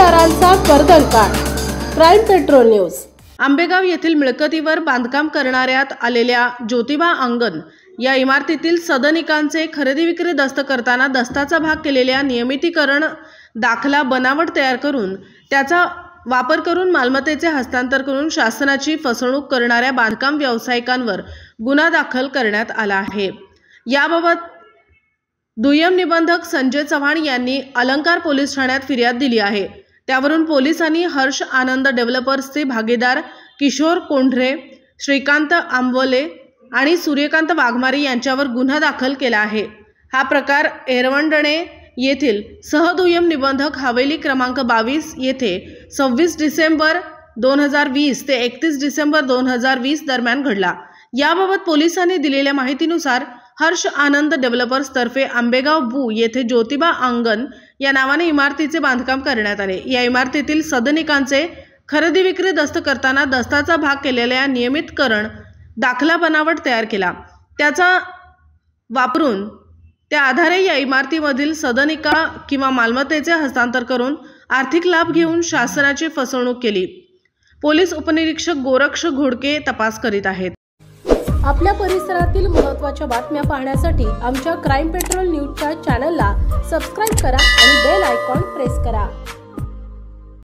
गुन्हेगारांचा कर्दनकाळ। Crime patrol news. Ambegaon येथील मिळकतीवर बांधकाम करणाऱ्यात आलेल्या ज्योतिबा अंगण या इमारतीतील सदनिकांचे खरेदी विक्री दस्त करताना दस्ताचा भाग केलेल्या नियमितीकरण दाखला बनावट तयार करून त्याचा वापर करून मालमत्तेचे हस्तांतर करून शासनाची फसवणूक करणाऱ्या बांधकाम व्यावसायिकांवर गुन्हा दाखल करण्यात आला आहे। याबाबत दुय्यम निबंधक संजय चव्हाण यांनी अलंकार पोलीस ठाण्यात फिर्याद दिली आहे। त्यावरून पोलिसांनी हर्ष आनंद डेव्हलपर्सचे भागीदार किशोर कोंढरे, श्रीकांत आंबवले आणि सूर्यकांत वाघमारे यांच्यावर गुन्हा दाखल केला आहे। हा प्रकार एरवंडणे येथील सहदुय्यम निबंधक हवेली क्रमांक 22 येथे 26 डिसेंबर 2020 ते 31 डिसेंबर 2020 दरम्यान घडला। याबाबत पोलिसांनी दिलेल्या माहितीनुसार हर्ष आनंद डेव्हलपर्स तर्फे आंबेगाव बू येथे ज्योतिबा अंगण या नावाने इमारतीचे बांधकाम करण्यात आले। या इमारतीतील सदनिकांचे खरेदी विक्री दस्त करताना दस्ताचा भाग केलेल्या नियमितकरण दाखला बनावट तयार केला। त्याचा वापरून त्या आधारे या इमारतीमधील सदनिका किंवा मालमत्तेचे हस्तांतर करून आर्थिक लाभ घेऊन शासनाची फसवणूक केली। पोलीस उपनिरीक्षक गोरक्ष घोडके तपास करीत आहेत। आपल्या परिसरातील महत्त्वाच्या बातम्या पाहण्यासाठी आमच्या क्राईम पेट्रोल न्यूजच्या चॅनलला सबस्क्राइब करा आणि बेल आयकॉन प्रेस करा।